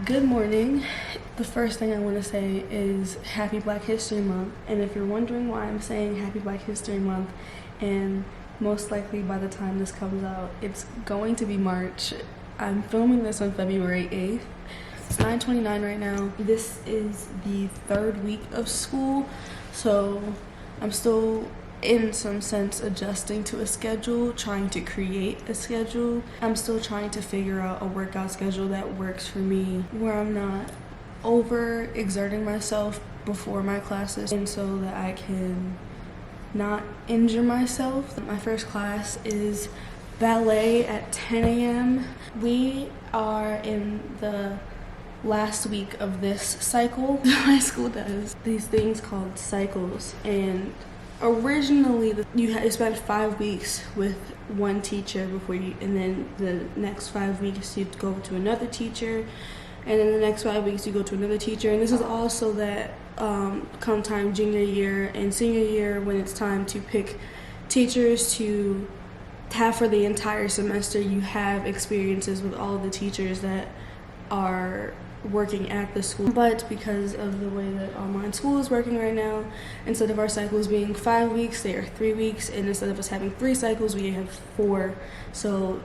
Good morning. The first thing I want to say is Happy Black History Month. And if you're wondering why I'm saying Happy Black History Month, and most likely by the time this comes out, it's going to be March. I'm filming this on February 8th. It's 9:29 right now. This is the third week of school, so I'm still in some sense adjusting to a schedule, trying to create a schedule. I'm still trying to figure out a workout schedule that works for me, where I'm not over exerting myself before my classes, and so that I can not injure myself. My first class is ballet at 10 a.m. We are in the last week of this cycle. My school does these things called cycles, and originally you spent 5 weeks with one teacher before you, and then the next 5 weeks you go to another teacher, and then the next 5 weeks you go to another teacher. And this is also that come time junior year and senior year, when it's time to pick teachers to have for the entire semester, you have experiences with all of the teachers that are working at the school. But because of the way that online school is working right now, instead of our cycles being 5 weeks, they are 3 weeks, and instead of us having 3 cycles, we have 4. So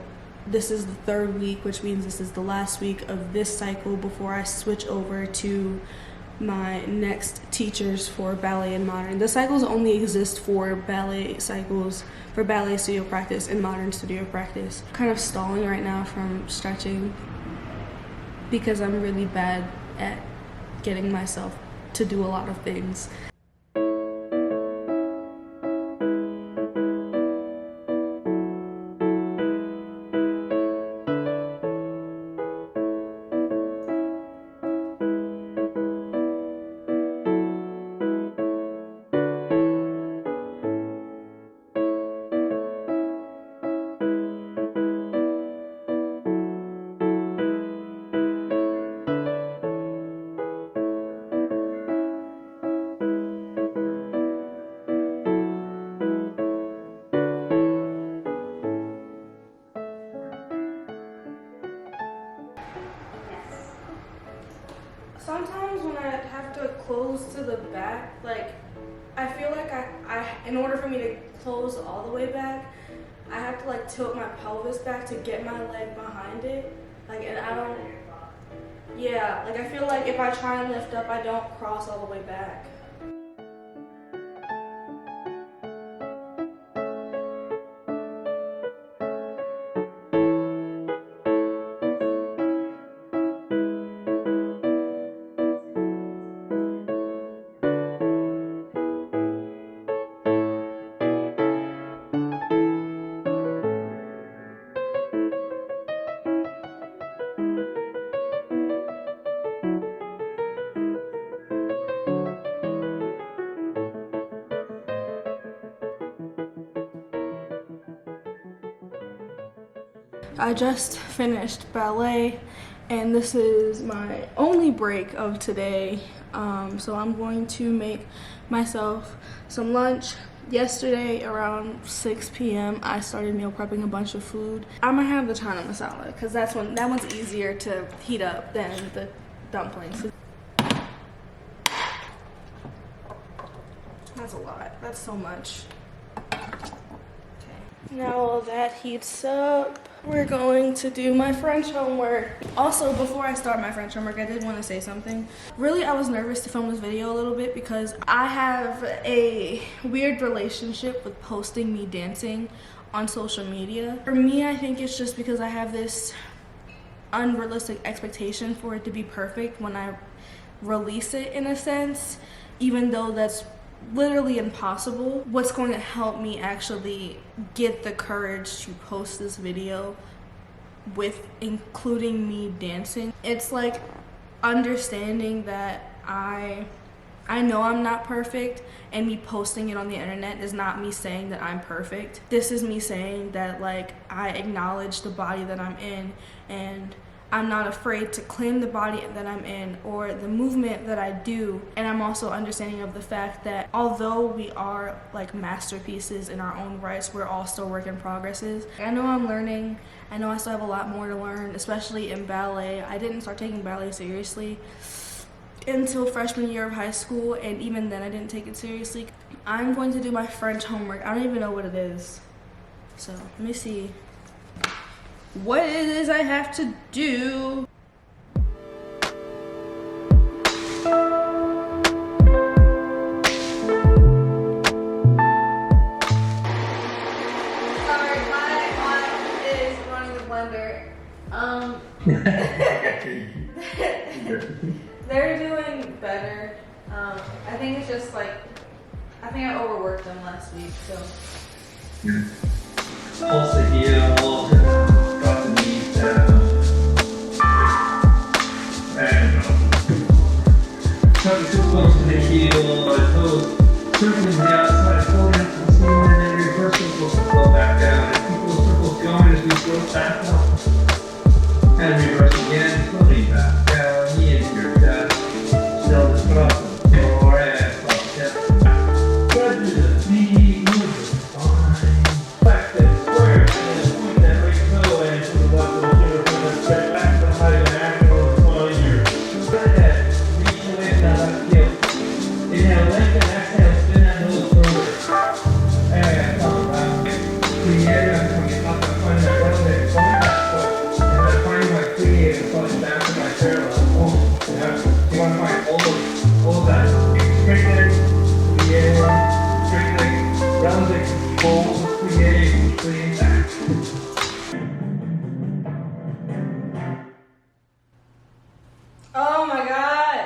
this is the third week, which means this is the last week of this cycle before I switch over to my next teachers for ballet and modern. The cycles only exist for ballet cycles, for ballet studio practice and modern studio practice. I'm kind of stalling right now from stretching because I'm really bad at getting myself to do a lot of things. Sometimes when I have to close to the back, like, I feel like in order for me to close all the way back, I have to like tilt my pelvis back to get my leg behind it. Like, and I don't, yeah, like I feel like if I try and lift up, I don't cross all the way back. I just finished ballet and this is my only break of today. So I'm going to make myself some lunch. Yesterday around 6 p.m. I started meal prepping a bunch of food. I'm gonna have the chana masala because that one's easier to heat up than the dumplings. That's a lot. That's so much. Now while that heats up, we're going to do my French homework. Also, before I start my French homework, I did want to say something. Really, I was nervous to film this video a little bit because I have a weird relationship with posting me dancing on social media. For me, I think it's just because I have this unrealistic expectation for it to be perfect when I release it, in a sense, even though that's literally impossible. What's going to help me actually get the courage to post this video with including me dancing, it's like understanding that I know I'm not perfect, and me posting it on the internet is not me saying that I'm perfect. This is me saying that, like, I acknowledge the body that I'm in, and I'm not afraid to claim the body that I'm in or the movement that I do. And I'm also understanding of the fact that although we are like masterpieces in our own rights, we're all still work in progresses. I know I'm learning. I know I still have a lot more to learn, especially in ballet. I didn't start taking ballet seriously until freshman year of high school, and even then I didn't take it seriously. I'm going to do my French homework. I don't even know what it is. So let me see what it is I have to do. Sorry, my aunt is running the blender. They're doing better. I think it's just like, I think I overworked them last week, so. Also heel, drop the knees down, and tuck the toes to the heel, toes circling to the outside, pulling up to the ceiling, and then reverse circles to flow back down, and keep those circles going as we float back up, and reverse again, floating back down, knee into your chest, still the foot off the floor, and float step back, good to the knee, move the spine, back to the square, and then point that right toe and to the left of the finger, from the stretch back to the height of an ankle, and follow your head, reach away from that left heel, inhale, lengthen, exhale, spin that nose forward, and come back, create a coming up and find that relevant, going back foot, and then finding my create and falling back to my parallel, you want to find all of that, straight leg, create, straight leg, relevant, control, create, clean back. Oh my god!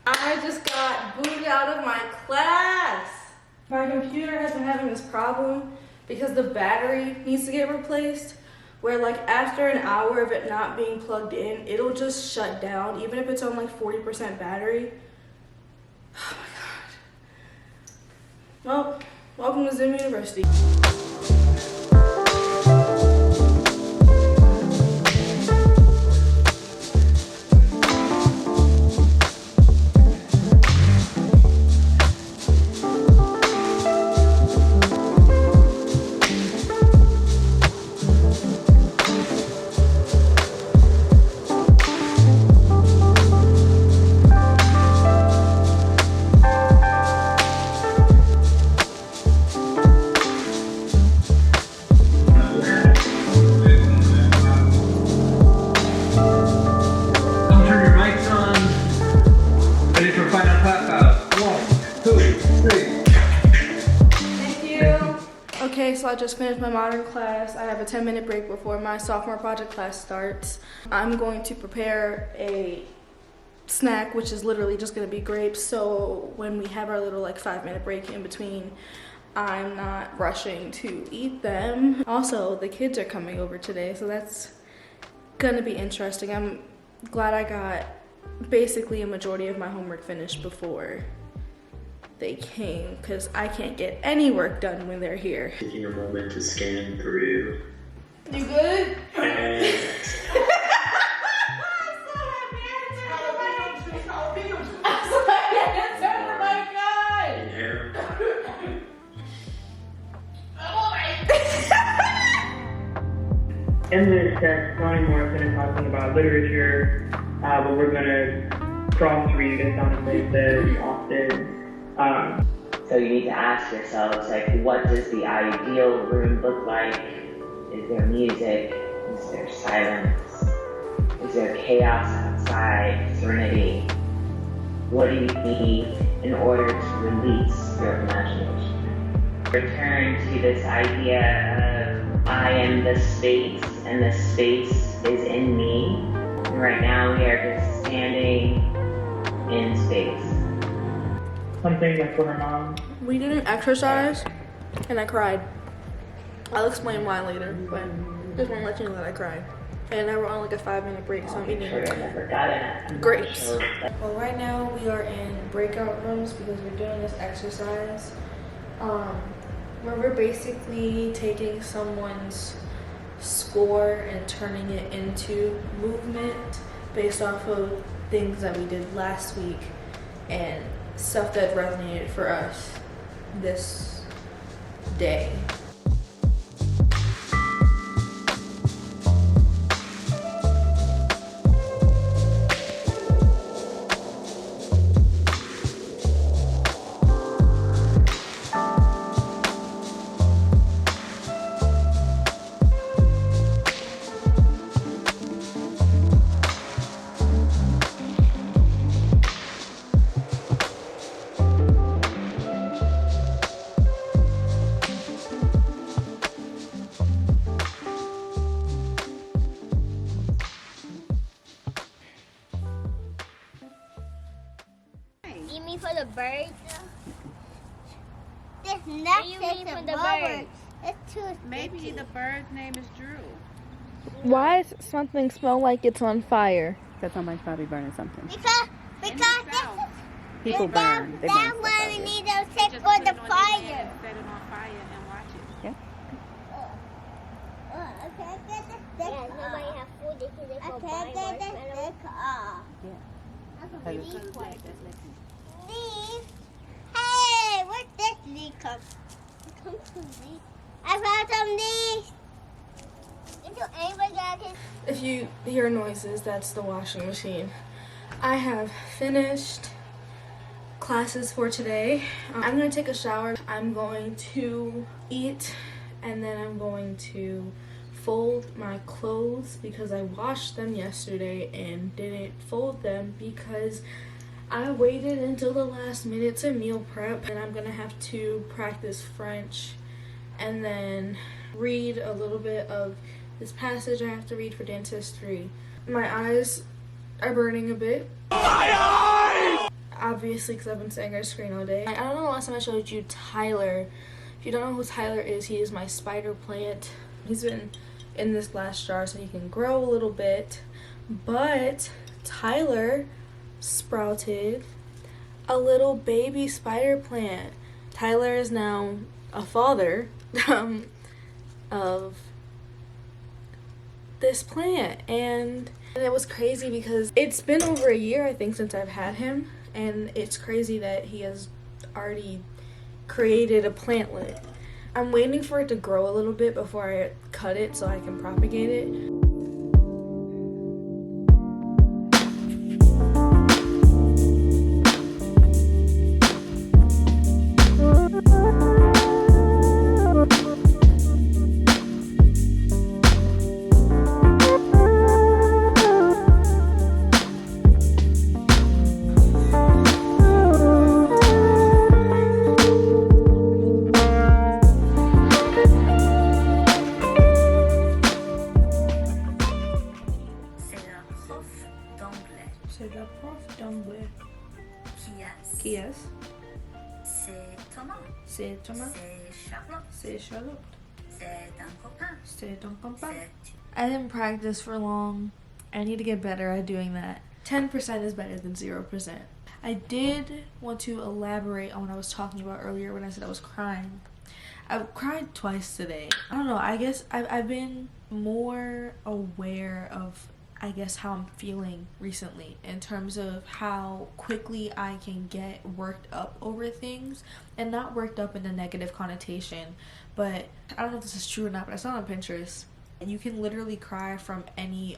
I just got booted out of my class! My computer has been having this problem because the battery needs to get replaced, where like after an hour of it not being plugged in, it'll just shut down, even if it's on like 40% battery. Oh my god. Well, welcome to Zoom University. Okay, so I just finished my modern class. I have a 10-minute break before my sophomore project class starts. I'm going to prepare a snack, which is literally just gonna be grapes, so when we have our little like 5-minute break in between, I'm not rushing to eat them. Also, the kids are coming over today, so that's gonna be interesting. I'm glad I got basically a majority of my homework finished before they came, because I can't get any work done when they're here. Taking a moment to scan through You good? In this text, Tony Morrison is talking about literature, but we're going to cross-read it on a place that often. So you need to ask yourselves, like, what does the ideal room look like? Is there music? Is there silence? Is there chaos outside? Serenity? What do you need in order to release your imagination? Return to this idea of I am the space and the space is in me. And right now we are just standing in space. Something like for her mom. We didn't exercise, and I cried. I'll explain why later, but just want to let you know that I cried. And we're on like a 5-minute break, so I'm eating grapes. Well, right now we are in breakout rooms because we're doing this exercise where we're basically taking someone's score and turning it into movement based off of things that we did last week and stuff that resonated for us this day. You mean for the birds? This next is for the birds. It's too Maybe the bird's name is Drew. Why does something smell like it's on fire? Because somebody's probably burning something. because this is People burn. They burn that stuff one out we there. need to take for the fire. Set it on fire and watch it. Okay, get this stick off. Nobody have food. They can get this stick off. Leaf. Hey, where's this leaf come? Come from these. I found some leaves. Into anybody got this? If you hear noises, that's the washing machine. I have finished classes for today. I'm going to take a shower. I'm going to eat, and then I'm going to fold my clothes because I washed them yesterday and didn't fold them because I waited until the last minute to meal prep, and I'm going to have to practice French and then read a little bit of this passage I have to read for dentistry. My eyes are burning a bit. My eyes! Obviously, because I've been staring at a screen all day. I don't know the last time I showed you Tyler. If you don't know who Tyler is, he is my spider plant. He's been in this glass jar so he can grow a little bit. But Tyler sprouted a little baby spider plant. Tyler is now a father of this plant, and it was crazy because it's been over a year, I think, since I've had him, and it's crazy that he has already created a plantlet. I'm waiting for it to grow a little bit before I cut it so I can propagate it. C'est la prof d'anglais. Qui est-ce? C'est Thomas. C'est Thomas. C'est Charlotte. C'est Charlotte. C'est un copain. C'est ton copain. C'est... I didn't practice for long. I need to get better at doing that. 10% is better than 0%. I did want to elaborate on what I was talking about earlier when I said I was crying. I've cried twice today. I don't know, I guess I've been more aware of, I guess, how I'm feeling recently in terms of how quickly I can get worked up over things, and not worked up in a negative connotation, but I don't know if this is true or not, but I saw it on Pinterest. You can literally cry from any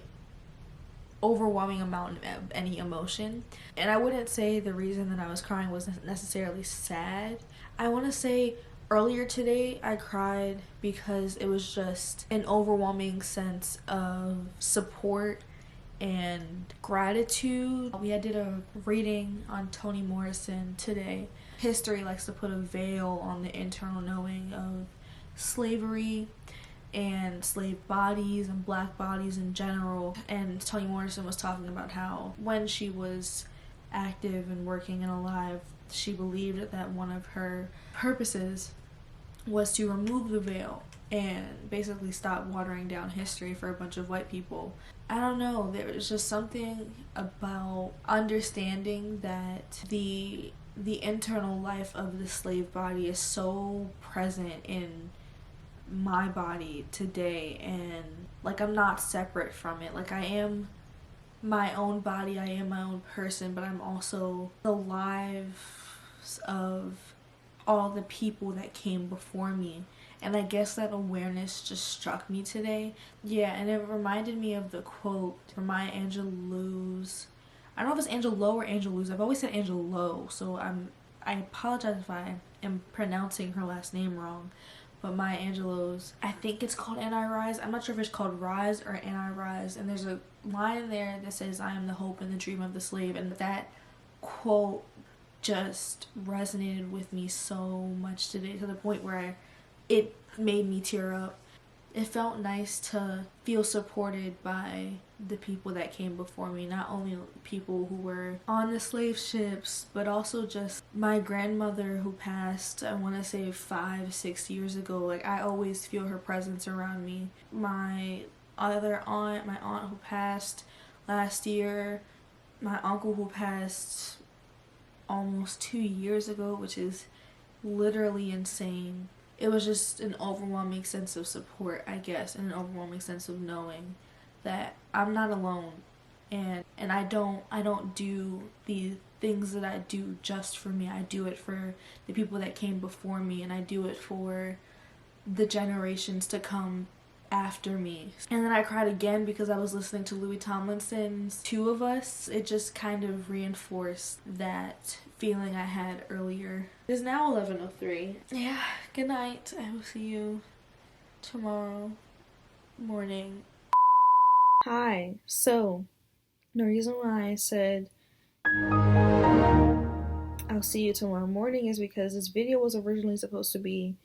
overwhelming amount of any emotion. And I wouldn't say the reason that I was crying was necessarily sad. I want to say earlier today I cried because it was just an overwhelming sense of support and gratitude. We did a reading on Toni Morrison today. History likes to put a veil on the internal knowing of slavery and slave bodies and black bodies in general. And Toni Morrison was talking about how when she was active and working and alive, she believed that one of her purposes was to remove the veil and basically stop watering down history for a bunch of white people. I don't know, there was just something about understanding that the internal life of the slave body is so present in my body today, and like I'm not separate from it. Like I am my own body, I am my own person, but I'm also the lives of all the people that came before me. And I guess that awareness just struck me today. Yeah, and it reminded me of the quote from Maya Angelou's. I don't know if it's Angelou or Angelou's. I've always said Angelou, so I apologize if I am pronouncing her last name wrong. But Maya Angelou's, I think it's called And I Rise. I'm not sure if it's called Rise or And I Rise. And there's a line there that says, I am the hope and the dream of the slave. And that quote just resonated with me so much today, to the point where it made me tear up. It felt nice to feel supported by the people that came before me, not only people who were on the slave ships, but also just my grandmother who passed, I want to say 5-6 years ago. Like, I always feel her presence around me. My other aunt, my aunt who passed last year, my uncle who passed almost 2 years ago, which is literally insane. It was just an overwhelming sense of support, I guess, and an overwhelming sense of knowing that I'm not alone, and I don't do the things that I do just for me. I do it for the people that came before me, and I do it for the generations to come after me. And then I cried again because I was listening to Louis Tomlinson's Two of Us. It just kind of reinforced that feeling I had earlier. It is now 11:03. Yeah, good night. I will see you tomorrow morning. Hi. So, the reason why I said I'll see you tomorrow morning is because this video was originally supposed to be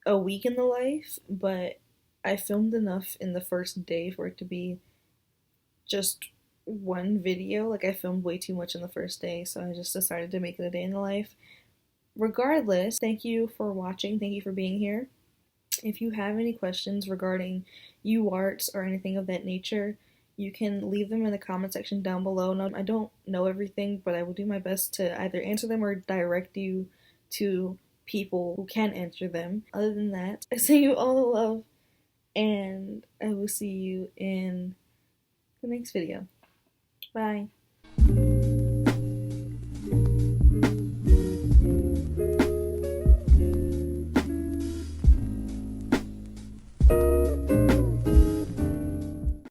a week in the life, but I filmed enough in the first day for it to be just one video. Like, I filmed way too much in the first day, so I just decided to make it a day in the life. Regardless, thank you for watching. Thank you for being here. If you have any questions regarding UArts or anything of that nature, you can leave them in the comment section down below. No, I don't know everything, but I will do my best to either answer them or direct you to people who can answer them. Other than that, I send you all the love, and I will see you in the next video. Bye.